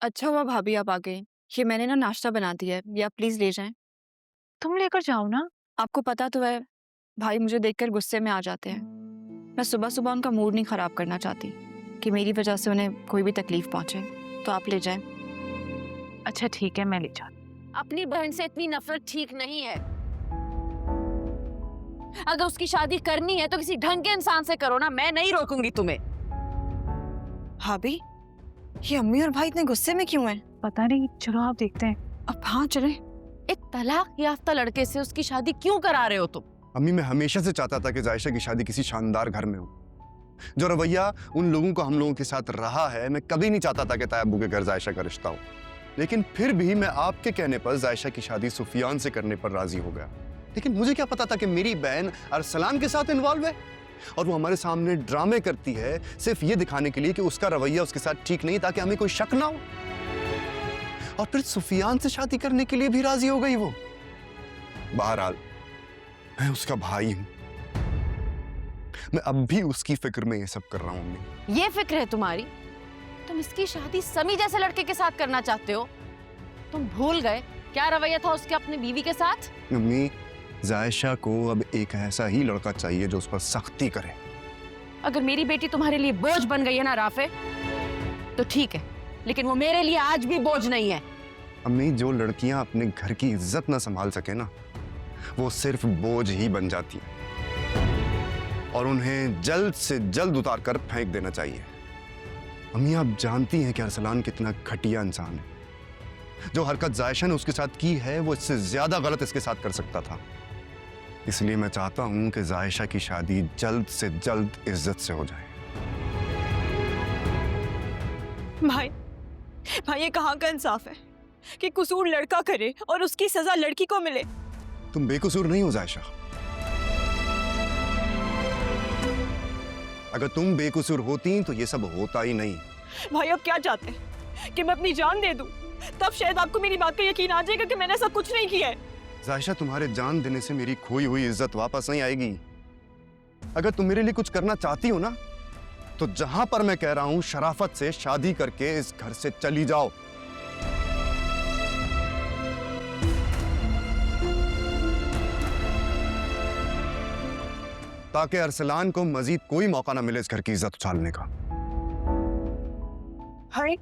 अच्छा हुआ भाभी आप आ गई। ये मैंने ना नाश्ता बना दिया है, ये आप प्लीज ले जाएं। तुम लेकर जाओ ना। आपको पता तो है भाई मुझे देखकर गुस्से में आ जाते हैं। मैं सुबह सुबह उनका मूड नहीं खराब करना चाहती कि मेरी वजह से उन्हें कोई भी तकलीफ पहुंचे। तो आप ले जाएं। अच्छा ठीक है, मैं ले जाती। अपनी बहन से इतनी नफरत ठीक नहीं है। अगर उसकी शादी करनी है तो किसी ढंग के इंसान से करो ना, मैं नहीं रोकूंगी तुम्हें। भाभी ये अम्मी और भाई इतने गुस्से में क्यों हैं? पता नहीं, चलो आप देखते हैं। अब हाँ चले। एक तलाक याफ्ता लड़के से उसकी शादी क्यों करा रहे हो तुम? अम्मी, मैं हमेशा से चाहता था कि जायशा की शादी किसी शानदार घर में हो। जो रवैया उन लोगों को हम लोगों के साथ रहा है, मैं कभी नहीं चाहता था कि तायब्बू के घर जायशा का रिश्ता हो। लेकिन फिर भी मैं आपके कहने पर जायशा की शादी सुफियान से करने पर राजी हो गया। लेकिन मुझे क्या पता था कि मेरी बहन अरसलान के साथ इन्वॉल्व है और वो हमारे सामने ड्रामे करती है सिर्फ ये दिखाने के लिए कि उसका रवैया उसके साथ ठीक नहीं, ताकि हमें कोई शक ना हो। और फिर सुफियान से शादी करने के लिए भी राजी हो गई वो। बहरहाल मैं उसका भाई हूं, मैं अब भी उसकी फिक्र में ये सब कर रहा हूं। अम्मी, ये फिक्र है तुम्हारी? तुम इसकी शादी समी जैसे लड़के के साथ करना चाहते हो। तुम भूल गए क्या रवैया था उसके अपनी बीवी के साथ? अम्मी, जायशा को अब एक ऐसा ही लड़का चाहिए जो उस पर सख्ती करे। अगर मेरी बेटी तुम्हारे लिए बोझ बन गई है ना राफे, तो ठीक है, लेकिन वो मेरे लिए आज भी बोझ नहीं है। अम्मी, जो लड़कियां अपने घर की इज्जत ना संभाल सके ना, वो सिर्फ बोझ ही बन जाती हैं और उन्हें जल्द से जल्द उतार कर फेंक देना चाहिए। अम्मी, आप जानती हैं कि अरसलान कितना घटिया इंसान है। जो हरकत जायशा ने उसके साथ की है, वो इससे ज्यादा गलत इसके साथ कर सकता था। इसलिए मैं चाहता हूं कि जायशा की शादी जल्द से जल्द इज्जत से हो जाए। भाई भाई ये कहाँ का इंसाफ है कि कसूर लड़का करे और उसकी सजा लड़की को मिले? तुम बेकसूर नहीं हो जायशा। अगर तुम बेकसूर होती तो ये सब होता ही नहीं। भाई अब क्या चाहते हैं कि मैं अपनी जान दे दूं? तब शायद आपको मेरी बात का यकीन आ जाएगा कि मैंने ऐसा कुछ नहीं किया है। जायशा, तुम्हारे जान देने से मेरी खोई हुई इज्जत वापस नहीं आएगी। अगर तुम मेरे लिए कुछ करना चाहती हो ना, तो जहां पर मैं कह रहा हूं शराफत से शादी करके इस घर से चली जाओ। ताकि अरसलान को मजीद कोई मौका ना मिले इस घर की इज्जत उछालने का। भाई